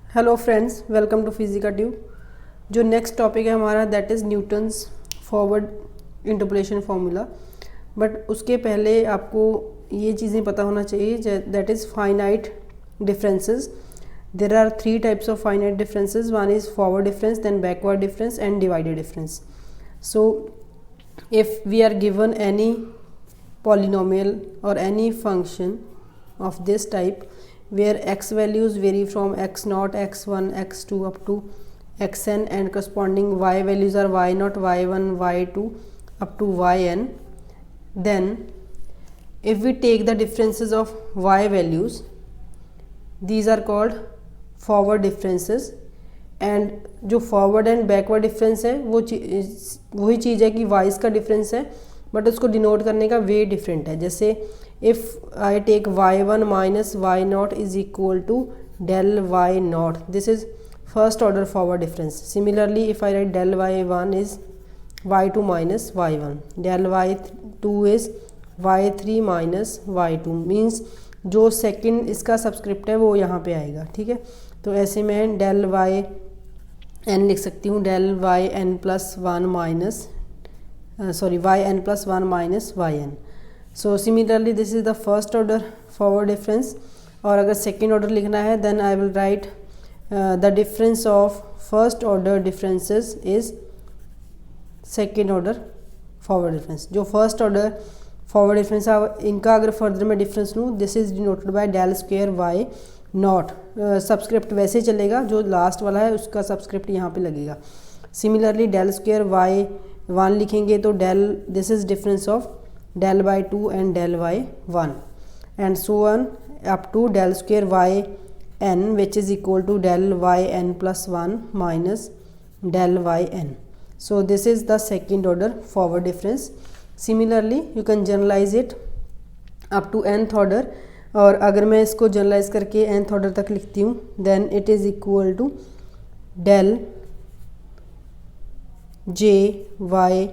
Hello friends, welcome to Physica Tube. जो next topic है हमारा that is Newton's forward interpolation formula. But उसके पहले आपको ये चीज़ें पता होना चाहिए that is finite differences. There are 3 types of finite differences. One is forward difference, then backward difference and divided difference. So if we are given any polynomial or any function of this type where x values vary from x0, x1, x2 up to xn and corresponding y values are y0, y1, y2 up to yn, then if we take the differences of y values, these are called forward differences। And जो forward and backward difference है वो वही चीज़ है कि wise का difference है, but उसको denote करने का वे डिफरेंट है। जैसे if I take y1 minus y not is equal to del y not, this is first order forward difference. Similarly if I write del y1 is y2 minus y1, del y2 is y3 minus y2, means जो second इसका subscript है वो यहाँ पे आएगा। ठीक है, तो ऐसे में डेल वाई एन लिख सकती हूँ, del y n plus one minus y n plus one minus y n. So similarly this is the first order forward difference. और अगर सेकेंड ऑर्डर लिखना है then I will write the difference of first order differences is second order forward difference. जो first order forward difference है इनका अगर further में difference लूँ, this is denoted by del square y not. Subscript वैसे चलेगा, जो लास्ट वाला है उसका सब्सक्रिप्ट यहाँ पे लगेगा। Similarly del square y one लिखेंगे तो del this is difference of del y two and del y one and so on up to del square y n which is equal to del y n plus one minus del y n. So this is the second order forward difference. Similarly you can generalize it up to nth order, और अगर मैं इसको generalise करके nth order तक लिखती हूँ then it is equal to del j Y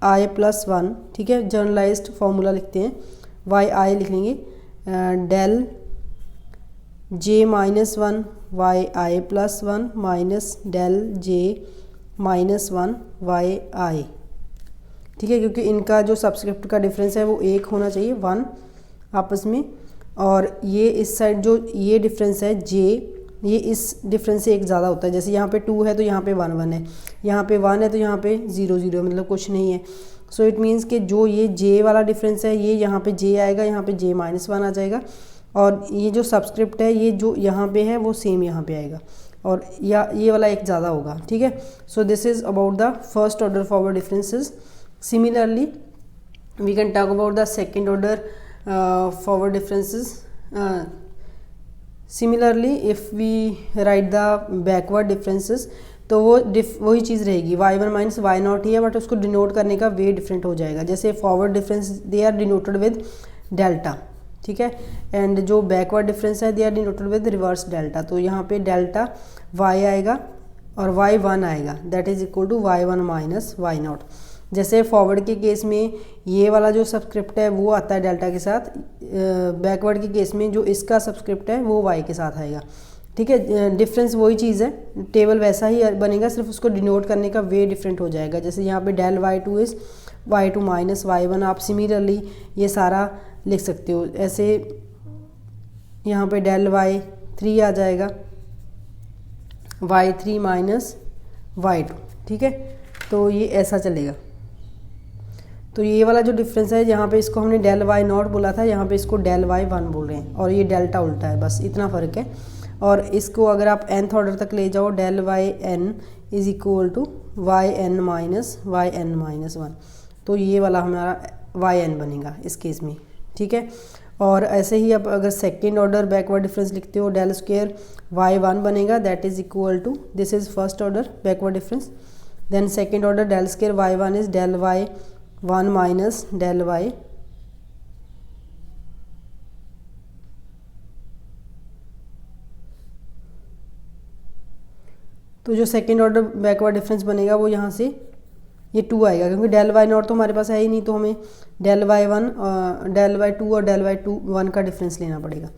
I plus one. ठीक है, जनरलाइज्ड फॉर्मूला लिखते हैं, वाई आई लिख लेंगे, डेल जे माइनस वन वाई आई प्लस वन माइनस डेल जे माइनस वन वाई आई। ठीक है, क्योंकि इनका जो सब्सक्रिप्ट का डिफरेंस है वो एक होना चाहिए, वन आपस में। और ये इस साइड जो ये डिफरेंस है जे, ये इस डिफरेंस से एक ज़्यादा होता है। जैसे यहाँ पे 2 है तो यहाँ पे 1 1 है, यहाँ पे 1 है तो यहाँ पे 0 0 है, मतलब कुछ नहीं है। सो इट मीन्स कि जो ये जे वाला डिफरेंस है ये यहाँ पे जे आएगा, यहाँ पे जे माइनस वन आ जाएगा, और ये जो सब्सक्रिप्ट है ये जो यहाँ पे है वो सेम यहाँ पे आएगा, और या ये वाला एक ज़्यादा होगा। ठीक है, so this is about the first order forward differences. Similarly, we can talk about the second order forward differences. Similarly, if we write the backward differences, तो वो वही चीज़ रहेगी, y1 माइनस वाई नॉट ही है, बट उसको denote करने का वे different हो जाएगा। जैसे forward difference they are denoted with delta, ठीक है, एंड जो बैकवर्ड डिफरेंस है they are denoted with reverse delta. तो यहाँ पे डेल्टा y आएगा और y1 आएगा, that is equal to y1 minus y not. जैसे फॉरवर्ड के केस में ये वाला जो सब्सक्रिप्ट है वो आता है डेल्टा के साथ, बैकवर्ड के केस में जो इसका सब्सक्रिप्ट है वो वाई के साथ आएगा। ठीक है, डिफरेंस वही चीज़ है, टेबल वैसा ही बनेगा, सिर्फ उसको डिनोट करने का वे डिफरेंट हो जाएगा। जैसे यहाँ पे del y2 is y2 minus y1, आप सिमिलरली ये सारा लिख सकते हो। ऐसे यहाँ पे डेल y3 आ जाएगा, y3 माइनस y2। ठीक है, तो ये ऐसा चलेगा। तो ये वाला जो डिफरेंस है यहाँ पे इसको हमने डेल वाई नॉट बोला था, यहाँ पे इसको डेल वाई वन बोल रहे हैं, और ये डेल्टा उल्टा है, बस इतना फ़र्क है। और इसको अगर आप nth ऑर्डर तक ले जाओ, del y n is equal to y n minus y n minus one, तो ये वाला हमारा वाई एन बनेगा इस केस में। ठीक है, और ऐसे ही आप अगर सेकेंड ऑर्डर बैकवर्ड डिफरेंस लिखते हो, डेल स्क्वायर वाई वन बनेगा, that is equal to this is first order backward difference. Then second order del square y one is del y one minus del y तो जो second order backward difference बनेगा वो यहाँ से ये 2 आएगा, क्योंकि डेल वाई नॉट तो हमारे पास है ही नहीं, तो हमें del y one del y two और डेल वाई टू वन का डिफरेंस लेना पड़ेगा,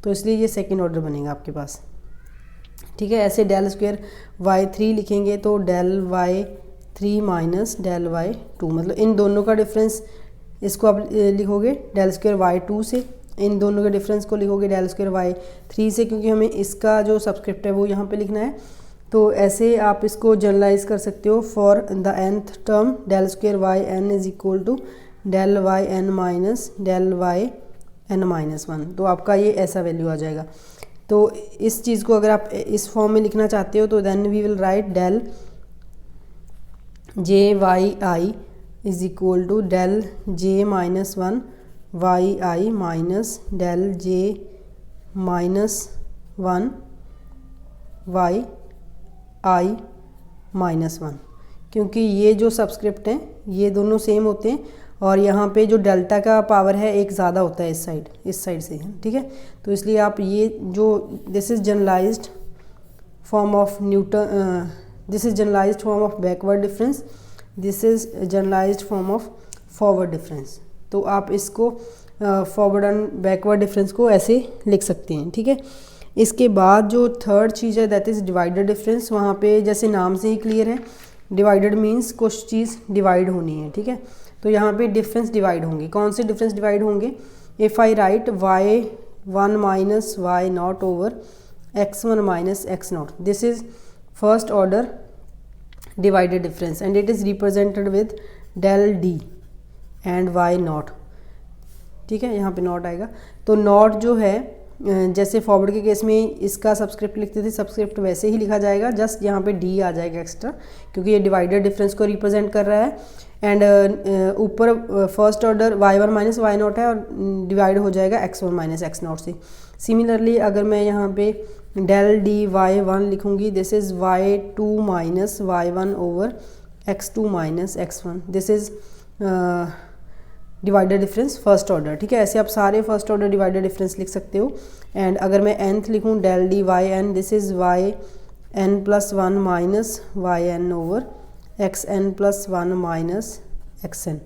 तो इसलिए ये सेकेंड ऑर्डर बनेगा आपके पास। ठीक है। ऐसे डेल स्क्वायर y3 लिखेंगे तो del y3 minus del y2, मतलब इन दोनों का डिफरेंस इसको आप लिखोगे डेल स्क्वायर y2 से, इन दोनों के डिफरेंस को लिखोगे डेल स्क्वायर y3 से, क्योंकि हमें इसका जो सबस्क्रिप्ट है वो यहाँ पे लिखना है। तो ऐसे आप इसको जनरलाइज कर सकते हो for the nth term del square yn is equal to del yn minus del yn minus 1। तो आपका ये ऐसा वैल्यू आ जाएगा। तो इस चीज़ को अगर आप इस फॉर्म में लिखना चाहते हो तो then we will write del jy is equal to del j minus 1 yi minus del j minus 1 yi minus 1, क्योंकि ये जो सब्सक्रिप्ट हैं ये दोनों सेम होते हैं और यहाँ पे जो डेल्टा का पावर है एक ज़्यादा होता है इस साइड से, ठीक है। तो इसलिए आप ये जो this is generalized form of Newton, this is generalized form of backward difference, this is generalized form of forward difference. तो आप इसको फॉरवर्ड एंड बैकवर्ड डिफरेंस को ऐसे लिख सकते हैं, ठीक है। इसके बाद जो थर्ड चीज़ है दैट इज़ डिवाइडेड डिफरेंस। वहाँ पे जैसे नाम से ही क्लियर है, डिवाइडेड मीन्स कुछ चीज़ डिवाइड होनी है, ठीक है। तो यहाँ पे डिफरेंस डिवाइड होंगे। कौन से डिफरेंस डिवाइड होंगे? If I write y1 minus y not over x1 minus x not, this is first order divided difference and it is represented with del d and y not, ठीक है। यहाँ पे not आएगा। तो not जो है जैसे फॉरवर्ड के केस में इसका सबस्क्रिप्ट लिखते थे, सबस्क्रिप्ट वैसे ही लिखा जाएगा, जस्ट यहाँ पे डी आ जाएगा एक्स्ट्रा, क्योंकि ये डिवाइडेड डिफरेंस को रिप्रेजेंट कर रहा है। एंड ऊपर first order y1 minus y not है और डिवाइड हो जाएगा x1 माइनस x नॉट से। सिमिलरली अगर मैं यहाँ पे डेल डी y1 लिखूँगी, this is y2 minus y1 over x2 minus x1, this is divided difference first order, ठीक है। ऐसे आप सारे फर्स्ट ऑर्डर डिवाइडेड डिफरेंस लिख सकते हो। एंड अगर मैं nth लिखूँ del d y n, this is yn plus 1 minus yn over xn plus 1 minus xn,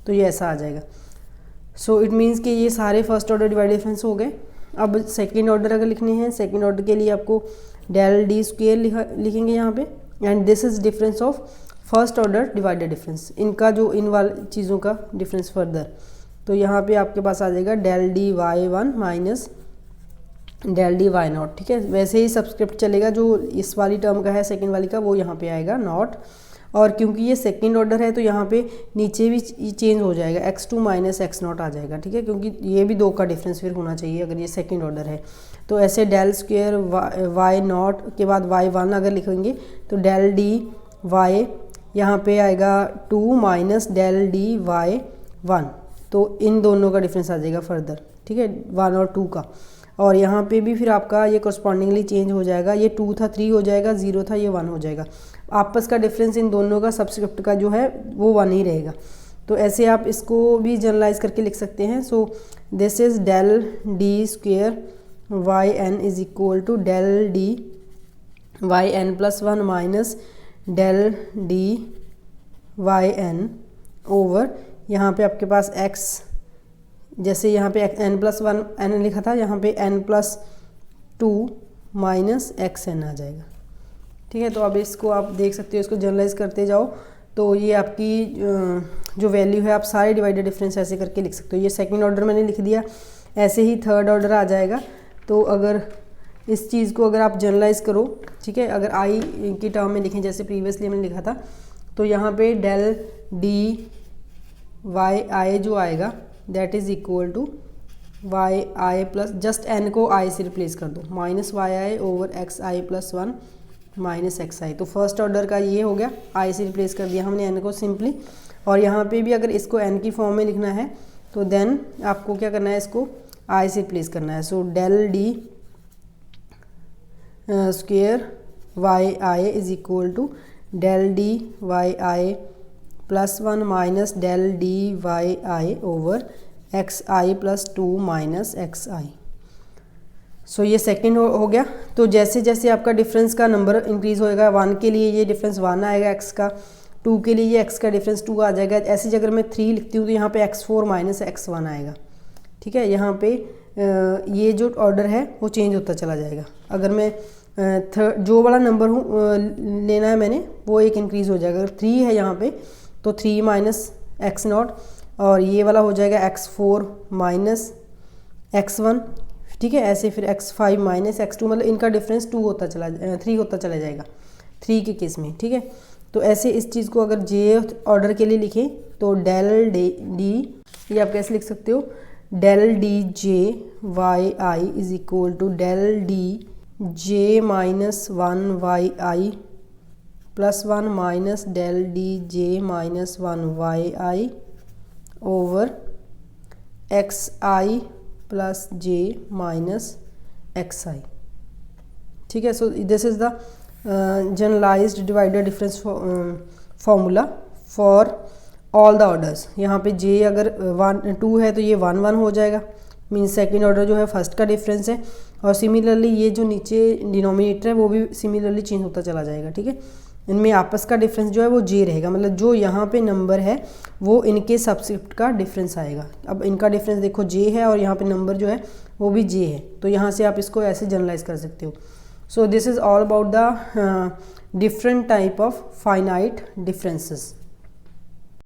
तो ये ऐसा आ जाएगा। सो इट मीन्स कि ये सारे फर्स्ट ऑर्डर डिवाइडेड डिफरेंस हो गए। अब सेकेंड ऑर्डर अगर लिखने हैं, सेकेंड ऑर्डर के लिए आपको डेल डी स्क्वेयर लिखेंगे यहाँ पे, and this is difference of first order divided difference, इनका जो इन वाली चीज़ों का डिफरेंस फर्दर। तो यहाँ पे आपके पास आ जाएगा del d y1 minus del d y not, ठीक है। वैसे ही सबस्क्रिप्ट चलेगा जो इस वाली टर्म का है सेकंड वाली का, वो यहाँ पे आएगा नॉट। और क्योंकि ये सेकंड ऑर्डर है तो यहाँ पे नीचे भी चेंज हो जाएगा, x2 माइनस x नॉट आ जाएगा, ठीक है, क्योंकि ये भी दो का डिफरेंस फिर होना चाहिए अगर ये सेकंड ऑर्डर है। तो ऐसे डेल स्क्वेयर y नॉट के बाद y1 अगर लिखेंगे तो डेल डी y यहाँ पे आएगा 2 माइनस डेल डी y1, तो इन दोनों का डिफरेंस आ जाएगा फर्दर, ठीक है, 1 और 2 का। और यहाँ पे भी फिर आपका ये कॉरस्पॉन्डिंगली चेंज हो जाएगा, ये 2 था 3 हो जाएगा, 0 था ये 1 हो जाएगा। आपस का डिफरेंस इन दोनों का सबस्क्रिप्ट का जो है वो 1 ही रहेगा। तो ऐसे आप इसको भी जनरलाइज करके लिख सकते हैं। So this is del d square y n is equal to del d y n plus 1 minus del d y n over यहाँ पे आपके पास x, जैसे यहाँ पे n प्लस 1 n लिखा था, यहाँ पे n प्लस 2 माइनस xn आ जाएगा, ठीक है। तो अब इसको आप देख सकते हो, इसको जनरलाइज करते जाओ तो ये आपकी जो वैल्यू है आप सारे डिवाइडेड डिफरेंस ऐसे करके लिख सकते हो। ये सेकंड ऑर्डर मैंने लिख दिया, ऐसे ही थर्ड ऑर्डर आ जाएगा। तो अगर इस चीज़ को अगर आप जनरलाइज करो, ठीक है, अगर आई की टर्म में लिखें जैसे प्रीवियसली मैंने लिखा था, तो यहाँ पे डेल डी वाई आई जो आएगा that is equal to y I plus, just n को आई से रिप्लेस कर दो, minus y I over x I plus 1 minus x i. तो फर्स्ट ऑर्डर का ये हो गया, आई से रिप्लेस कर दिया हमने एन को सिंपली। और यहाँ पे भी अगर इसको एन की फॉर्म में लिखना है तो देन आपको क्या करना है, इसको आई से रिप्लेस करना है। So del d square y I is equal to del d y I plus 1 minus del d y I over x I plus 2 minus x i. So ये सेकंड हो गया। तो जैसे जैसे आपका डिफरेंस का नंबर इंक्रीज़ होएगा, 1 के लिए ये डिफरेंस 1 आएगा x का, 2 के लिए ये x का डिफरेंस 2 आ जाएगा। ऐसे अगर मैं 3 लिखती हूँ तो यहाँ पे x4 माइनस x1 आएगा, ठीक है। यहाँ पे ये जो ऑर्डर है वो चेंज होता चला जाएगा। अगर मैं जो वाला नंबर लेना है मैंने वो एक इंक्रीज़ हो जाएगा। अगर 3 है यहाँ पे तो 3 माइनस एक्स नॉट, और ये वाला हो जाएगा x4 माइनस x1, ठीक है। ऐसे फिर x5 माइनस x2, मतलब इनका डिफरेंस 3 होता चला जाएगा 3 के केस में, ठीक है। तो ऐसे इस चीज़ को अगर जे ऑर्डर के लिए लिखें तो डेल डी, ये आप कैसे लिख सकते हो, del D J Y I is equal to del D J minus 1 Y I plus 1 minus del D J minus 1 Y I over x I plus J minus x I, ठीक है। So this is the generalised divider difference formula for all the orders. यहाँ पे जे अगर 2 है तो ये 1 1 हो जाएगा, मीन्स सेकेंड ऑर्डर जो है फर्स्ट का डिफरेंस है। और सिमिलरली ये जो नीचे डिनोमिनेटर है वो भी सिमिलरली चेंज होता चला जाएगा, ठीक है। इनमें आपस का डिफरेंस जो है वो जे रहेगा, मतलब जो यहाँ पे नंबर है वो इनके सबस्क्रिप्ट का डिफरेंस आएगा। अब इनका डिफरेंस देखो जे है और यहाँ पे नंबर जो है वो भी जे है, तो यहाँ से आप इसको ऐसे जनरलाइज कर सकते हो। सो this is all about the different type of finite differences.